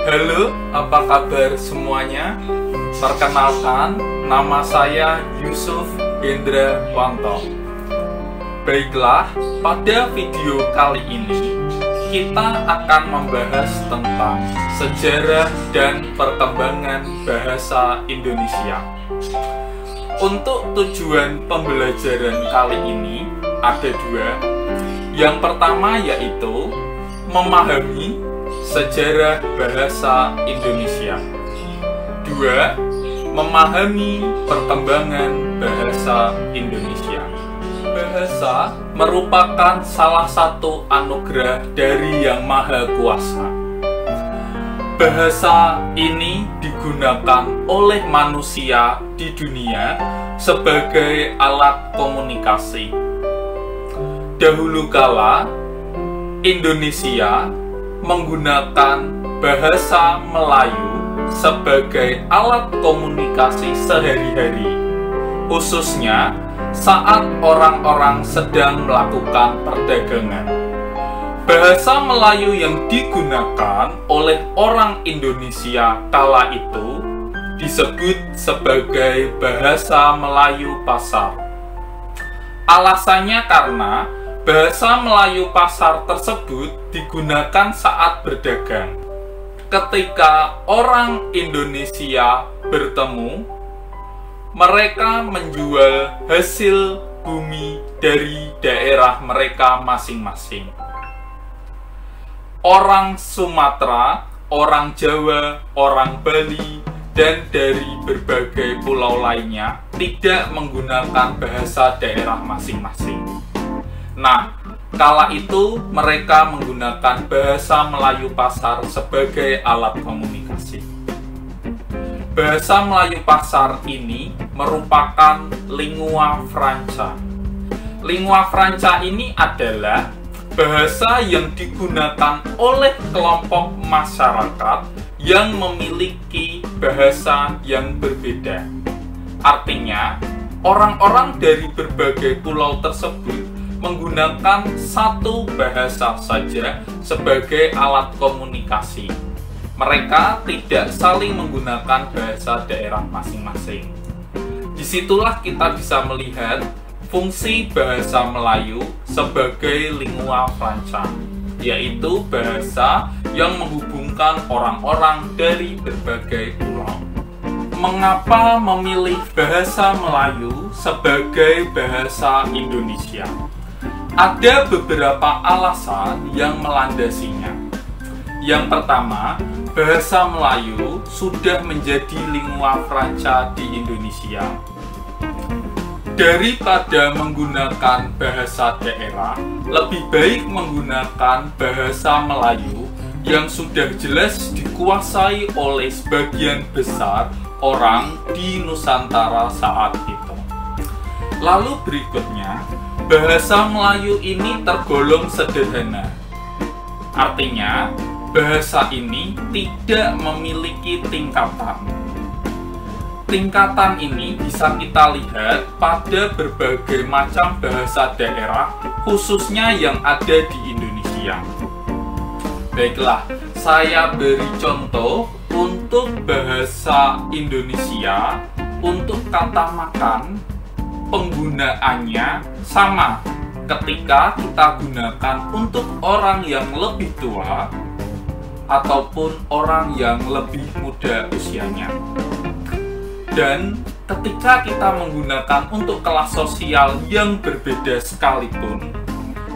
Halo, apa kabar semuanya? Perkenalkan, nama saya Yusuf Hendra Wanto. Baiklah, pada video kali ini kita akan membahas tentang sejarah dan perkembangan bahasa Indonesia. Untuk tujuan pembelajaran kali ini ada dua. Yang pertama yaitu memahami sejarah bahasa Indonesia. Dua, memahami perkembangan bahasa Indonesia. Bahasa merupakan salah satu anugerah dari Yang Maha Kuasa. Bahasa ini digunakan oleh manusia di dunia sebagai alat komunikasi. Dahulu kala, Indonesia menggunakan bahasa Melayu sebagai alat komunikasi sehari-hari, khususnya saat orang-orang sedang melakukan perdagangan. Bahasa Melayu yang digunakan oleh orang Indonesia kala itu disebut sebagai bahasa Melayu pasar. Alasannya karena bahasa Melayu pasar tersebut digunakan saat berdagang. Ketika orang Indonesia bertemu, mereka menjual hasil bumi dari daerah mereka masing-masing. Orang Sumatera, orang Jawa, orang Bali, dan dari berbagai pulau lainnya tidak menggunakan bahasa daerah masing-masing. Nah, kala itu mereka menggunakan bahasa Melayu pasar sebagai alat komunikasi. Bahasa Melayu pasar ini merupakan lingua franca. Lingua franca ini adalah bahasa yang digunakan oleh kelompok masyarakat yang memiliki bahasa yang berbeda. Artinya, orang-orang dari berbagai pulau tersebut menggunakan satu bahasa saja sebagai alat komunikasi. Mereka tidak saling menggunakan bahasa daerah masing-masing. Disitulah kita bisa melihat fungsi bahasa Melayu sebagai lingua franca, yaitu bahasa yang menghubungkan orang-orang dari berbagai pulau. Mengapa memilih bahasa Melayu sebagai bahasa Indonesia? Ada beberapa alasan yang melandasinya. Yang pertama, bahasa Melayu sudah menjadi lingua franca di Indonesia. Daripada menggunakan bahasa daerah, lebih baik menggunakan bahasa Melayu yang sudah jelas dikuasai oleh sebagian besar orang di Nusantara saat itu. Lalu berikutnya, bahasa Melayu ini tergolong sederhana. Artinya, bahasa ini tidak memiliki tingkatan. Tingkatan ini bisa kita lihat pada berbagai macam bahasa daerah, khususnya yang ada di Indonesia. Baiklah, saya beri contoh untuk bahasa Indonesia. Untuk kata makan, penggunaannya sama ketika kita gunakan untuk orang yang lebih tua ataupun orang yang lebih muda usianya. Dan ketika kita menggunakan untuk kelas sosial yang berbeda sekalipun,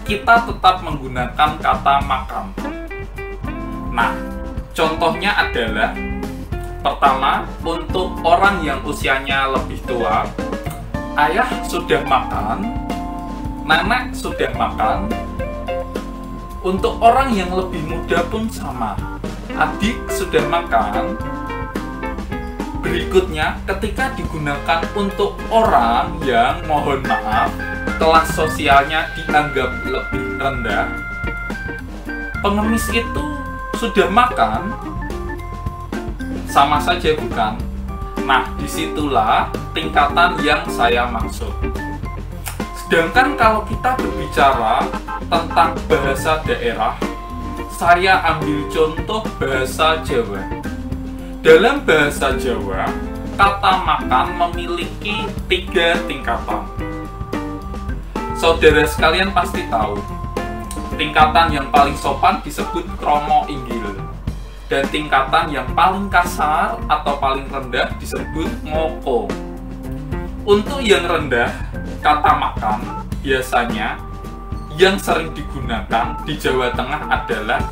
kita tetap menggunakan kata makan. Nah, contohnya adalah pertama, untuk orang yang usianya lebih tua, ayah sudah makan, nenek sudah makan. Untuk orang yang lebih muda pun sama, adik sudah makan. Berikutnya, ketika digunakan untuk orang yang, mohon maaf, kelas sosialnya dianggap lebih rendah, pengemis itu sudah makan, sama saja bukan? Nah, disitulah tingkatan yang saya maksud. Sedangkan kalau kita berbicara tentang bahasa daerah, saya ambil contoh bahasa Jawa. Dalam bahasa Jawa, kata makan memiliki 3 tingkatan. Saudara sekalian pasti tahu, tingkatan yang paling sopan disebut kromo inggil, dan tingkatan yang paling kasar atau paling rendah disebut ngoko. Untuk yang rendah, kata makan biasanya yang sering digunakan di Jawa Tengah adalah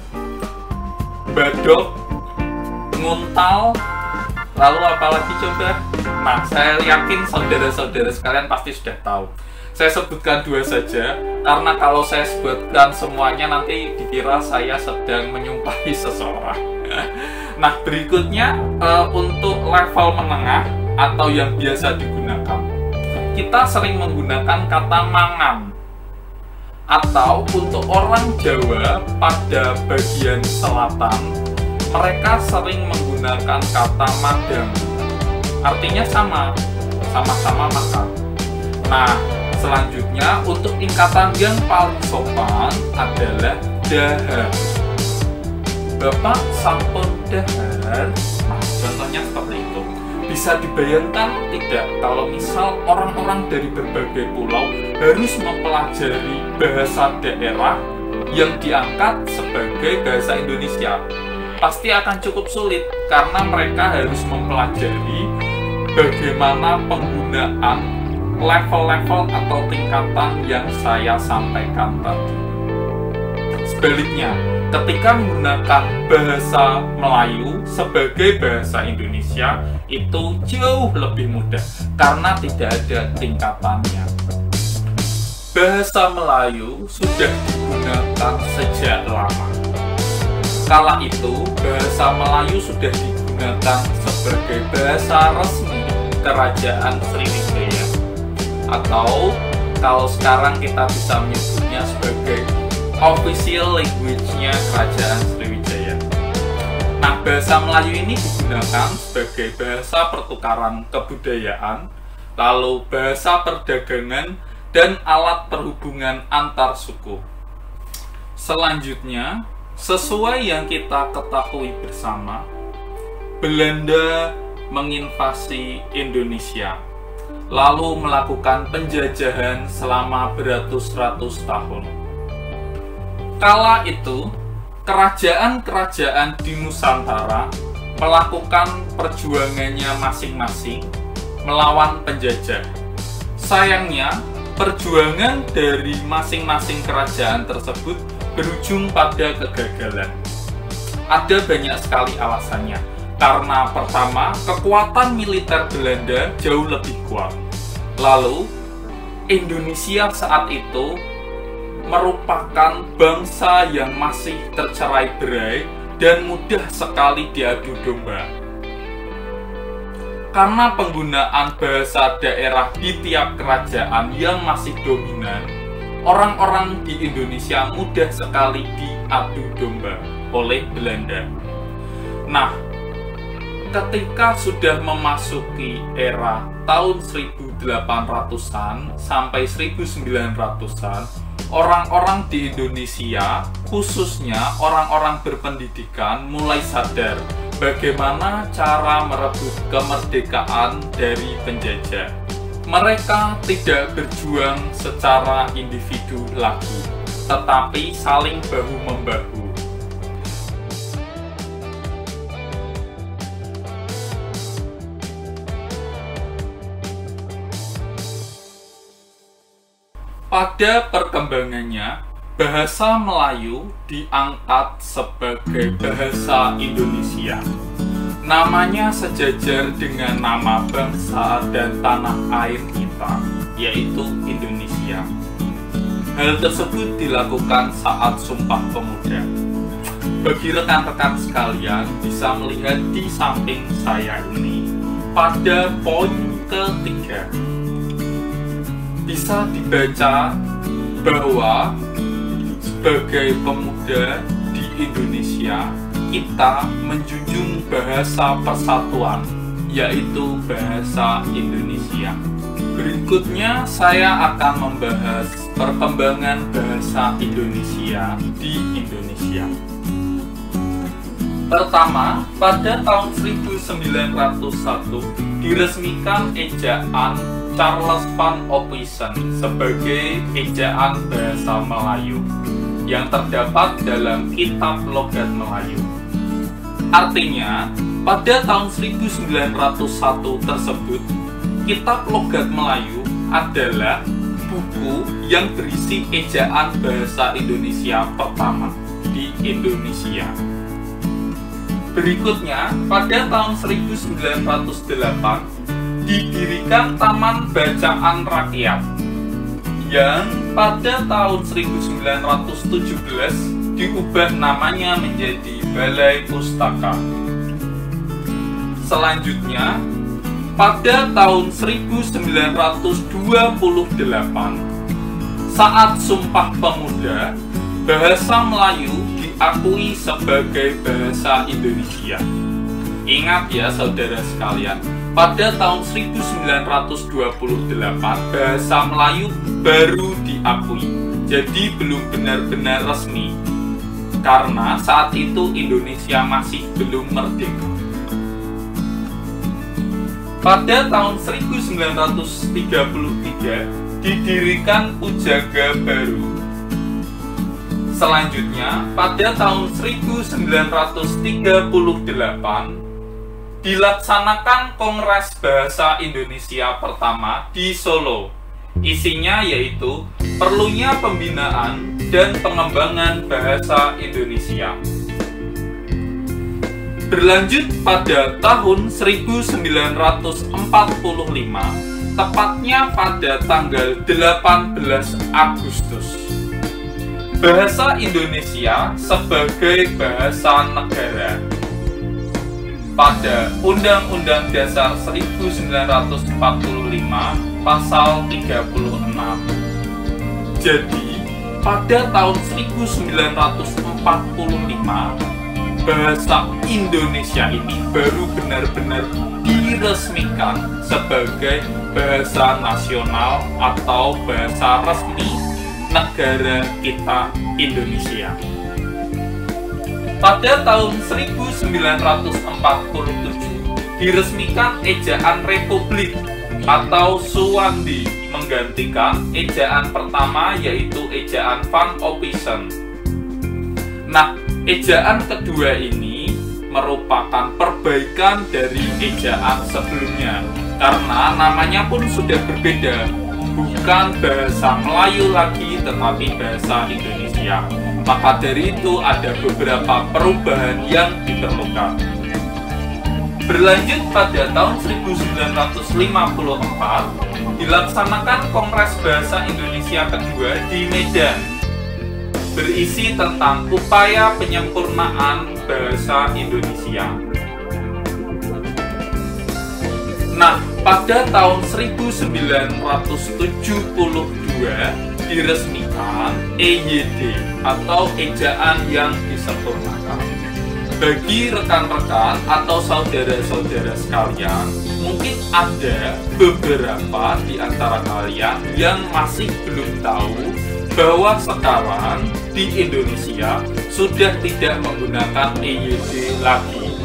badok, nguntal, lalu apalagi coba? Nah, saya yakin saudara-saudara sekalian pasti sudah tahu. Saya sebutkan 2 saja, karena kalau saya sebutkan semuanya nanti dikira saya sedang menyumpahi seseorang. Nah, berikutnya untuk level menengah atau yang biasa digunakan, kita sering menggunakan kata mangan. Atau untuk orang Jawa pada bagian selatan, mereka sering menggunakan kata mandang. Artinya sama-sama makan. Nah, selanjutnya untuk tingkatan yang paling sopan adalah dahar. Bapak sampun dahar. Nah, contohnya seperti itu. Bisa dibayangkan tidak kalau misal orang-orang dari berbagai pulau harus mempelajari bahasa daerah yang diangkat sebagai bahasa Indonesia? Pasti akan cukup sulit karena mereka harus mempelajari bagaimana penggunaan level-level atau tingkatan yang saya sampaikan tadi. Sebaliknya, ketika menggunakan bahasa Melayu sebagai bahasa Indonesia, itu jauh lebih mudah karena tidak ada tingkatannya. Bahasa Melayu sudah digunakan sejak lama. Kala itu, bahasa Melayu sudah digunakan sebagai bahasa resmi Kerajaan Sriwijaya, atau kalau sekarang kita bisa menyebutnya sebagai official language-nya Kerajaan Sriwijaya. Nah, bahasa Melayu ini digunakan sebagai bahasa pertukaran kebudayaan, lalu bahasa perdagangan, dan alat perhubungan antar suku. Selanjutnya, sesuai yang kita ketahui bersama, Belanda menginvasi Indonesia, lalu melakukan penjajahan selama beratus-ratus tahun. Kala itu, kerajaan-kerajaan di Nusantara melakukan perjuangannya masing-masing melawan penjajah. Sayangnya, perjuangan dari masing-masing kerajaan tersebut berujung pada kegagalan. Ada banyak sekali alasannya. Karena pertama, kekuatan militer Belanda jauh lebih kuat. Lalu, Indonesia saat itu merupakan bangsa yang masih tercerai-berai dan mudah sekali diadu domba. Karena penggunaan bahasa daerah di tiap kerajaan yang masih dominan, orang-orang di Indonesia mudah sekali diadu domba oleh Belanda. Nah, ketika sudah memasuki era tahun 1800-an sampai 1900-an, orang-orang di Indonesia, khususnya orang-orang berpendidikan, mulai sadar bagaimana cara merebut kemerdekaan dari penjajah. Mereka tidak berjuang secara individu lagi, tetapi saling bahu-membahu. Pada perkembangannya, bahasa Melayu diangkat sebagai bahasa Indonesia. Namanya sejajar dengan nama bangsa dan tanah air kita, yaitu Indonesia. Hal tersebut dilakukan saat Sumpah Pemuda. Bagi rekan-rekan sekalian bisa melihat di samping saya ini, pada poin ketiga bisa dibaca bahwa sebagai pemuda di Indonesia, kita menjunjung bahasa persatuan, yaitu bahasa Indonesia. Berikutnya saya akan membahas perkembangan bahasa Indonesia di Indonesia. Pertama, pada tahun 1901 diresmikan ejaan Charles van Ophuijsen sebagai ejaan bahasa Melayu yang terdapat dalam Kitab Logat Melayu. Artinya, pada tahun 1901 tersebut, Kitab Logat Melayu adalah buku yang berisi ejaan bahasa Indonesia pertama di Indonesia. Berikutnya, pada tahun 1908 didirikan Taman Bacaan Rakyat yang pada tahun 1917 diubah namanya menjadi Balai Pustaka. Selanjutnya, pada tahun 1928 saat Sumpah Pemuda, bahasa Melayu diakui sebagai bahasa Indonesia. Ingat ya saudara sekalian, pada tahun 1928 bahasa Melayu baru diakui, jadi belum benar-benar resmi karena saat itu Indonesia masih belum merdeka. Pada tahun 1933 didirikan Pujaga Baru. Selanjutnya, pada tahun 1938 dilaksanakan Kongres Bahasa Indonesia pertama di Solo. Isinya yaitu perlunya pembinaan dan pengembangan bahasa Indonesia. Berlanjut pada tahun 1945, tepatnya pada tanggal 18 Agustus. Bahasa Indonesia sebagai bahasa negara. Pada Undang-Undang Dasar 1945 Pasal 36. Jadi, pada tahun 1945 bahasa Indonesia ini baru benar-benar diresmikan sebagai bahasa nasional atau bahasa resmi negara kita Indonesia. Pada tahun 1947 diresmikan ejaan Republik atau Suwandi menggantikan ejaan pertama yaitu ejaan Van Ophuijsen. Nah, ejaan kedua ini merupakan perbaikan dari ejaan sebelumnya karena namanya pun sudah berbeda, bukan bahasa Melayu lagi tetapi bahasa Indonesia. Maka dari itu ada beberapa perubahan yang diperlukan. Berlanjut pada tahun 1954 dilaksanakan Kongres Bahasa Indonesia kedua di Medan, berisi tentang upaya penyempurnaan bahasa Indonesia. Nah, pada tahun 1972 diresmikan EYD atau ejaan yang disempurnakan. Bagi rekan-rekan atau saudara-saudara sekalian, mungkin ada beberapa di antara kalian yang masih belum tahu bahwa sekarang di Indonesia sudah tidak menggunakan EYD lagi.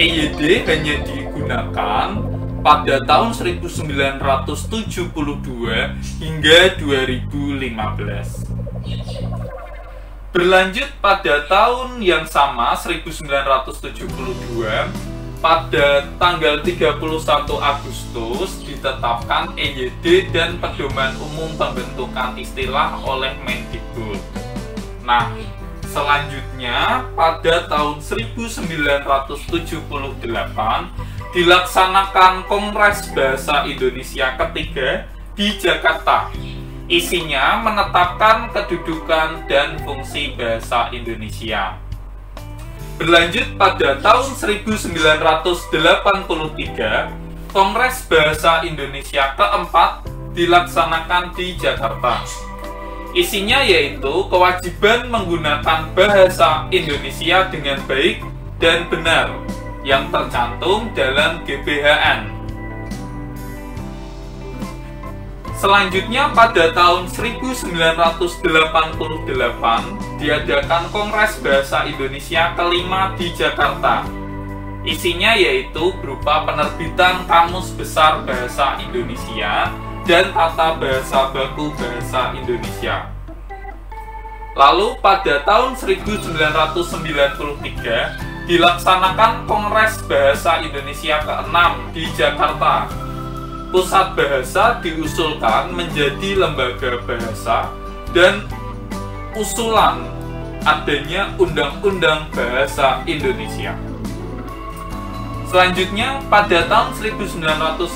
EYD hanya digunakan pada tahun 1972 hingga 2015. Berlanjut pada tahun yang sama 1972, pada tanggal 31 Agustus ditetapkan EYD dan Pedoman Umum Pembentukan Istilah oleh Mendikbud. Nah, selanjutnya pada tahun 1978 dilaksanakan Kongres Bahasa Indonesia ketiga di Jakarta. Isinya menetapkan kedudukan dan fungsi bahasa Indonesia. Berlanjut pada tahun 1983, Kongres Bahasa Indonesia keempat dilaksanakan di Jakarta. Isinya yaitu kewajiban menggunakan bahasa Indonesia dengan baik dan benar yang tercantum dalam GBHN. Selanjutnya pada tahun 1988 diadakan Kongres Bahasa Indonesia kelima di Jakarta. Isinya yaitu berupa penerbitan Kamus Besar Bahasa Indonesia dan Tata Bahasa Baku Bahasa Indonesia. Lalu pada tahun 1993 dilaksanakan Kongres Bahasa Indonesia ke-6 di Jakarta. Pusat Bahasa diusulkan menjadi lembaga bahasa dan usulan adanya Undang-Undang Bahasa Indonesia. Selanjutnya pada tahun 1998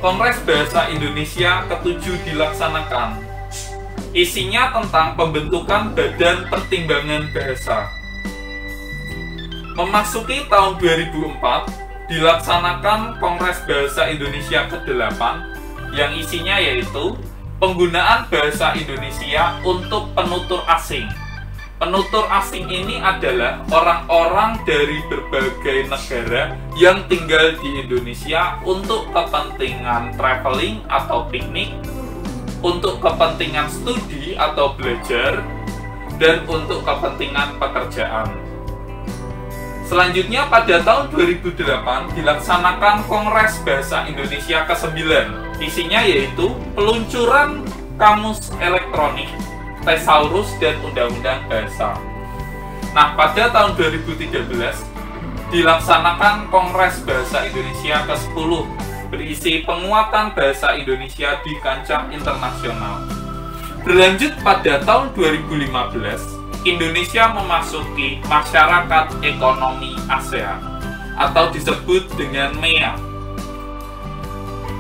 Kongres Bahasa Indonesia ke-7 dilaksanakan. Isinya tentang pembentukan Badan Pertimbangan Bahasa. Memasuki tahun 2004 dilaksanakan Kongres Bahasa Indonesia ke-8 yang isinya yaitu penggunaan bahasa Indonesia untuk penutur asing. Penutur asing ini adalah orang-orang dari berbagai negara yang tinggal di Indonesia untuk kepentingan traveling atau piknik, untuk kepentingan studi atau belajar, dan untuk kepentingan pekerjaan. Selanjutnya pada tahun 2008 dilaksanakan Kongres Bahasa Indonesia ke-9. Isinya yaitu peluncuran kamus elektronik, Thesaurus, dan Undang-Undang Bahasa. Nah, pada tahun 2013 dilaksanakan Kongres Bahasa Indonesia ke-10 berisi penguatan bahasa Indonesia di kancah internasional. Berlanjut pada tahun 2015 Indonesia memasuki Masyarakat Ekonomi ASEAN atau disebut dengan MEA.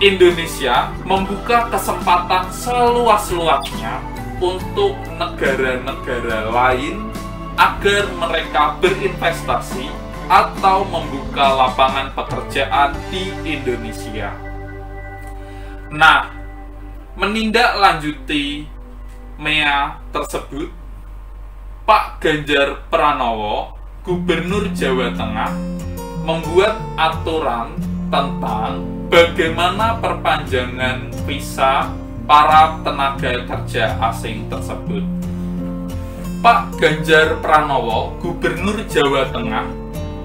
Indonesia membuka kesempatan seluas-luasnya untuk negara-negara lain agar mereka berinvestasi atau membuka lapangan pekerjaan di Indonesia. Nah, menindaklanjuti MEA tersebut, Pak Ganjar Pranowo, Gubernur Jawa Tengah, membuat aturan tentang bagaimana perpanjangan visa para tenaga kerja asing tersebut. Pak Ganjar Pranowo, Gubernur Jawa Tengah,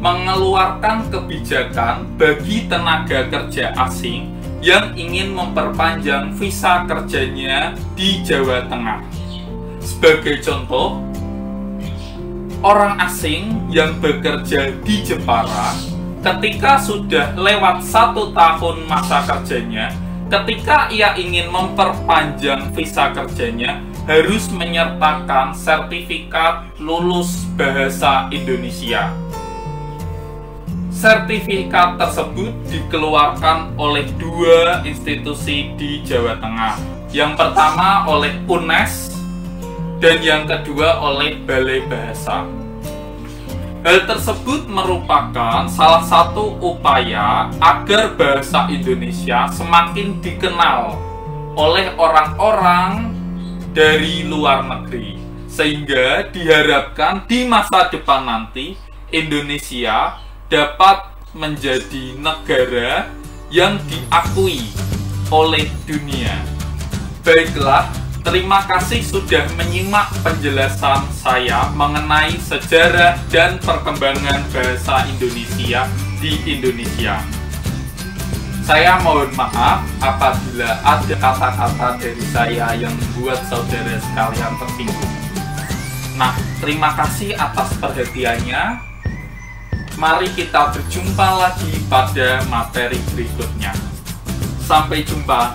mengeluarkan kebijakan bagi tenaga kerja asing yang ingin memperpanjang visa kerjanya di Jawa Tengah. Sebagai contoh, orang asing yang bekerja di Jepara ketika sudah lewat 1 tahun masa kerjanya, ketika ia ingin memperpanjang visa kerjanya, harus menyertakan sertifikat lulus bahasa Indonesia. Sertifikat tersebut dikeluarkan oleh 2 institusi di Jawa Tengah. Yang pertama oleh UNES dan yang kedua oleh Balai Bahasa. Hal tersebut merupakan salah satu upaya agar bahasa Indonesia semakin dikenal oleh orang-orang dari luar negeri, sehingga diharapkan di masa depan nanti Indonesia dapat menjadi negara yang diakui oleh dunia. Baiklah, terima kasih sudah menyimak penjelasan saya mengenai sejarah dan perkembangan bahasa Indonesia di Indonesia. Saya mohon maaf apabila ada kata-kata dari saya yang membuat saudara sekalian tersinggung. Nah, terima kasih atas perhatiannya. Mari kita berjumpa lagi pada materi berikutnya. Sampai jumpa.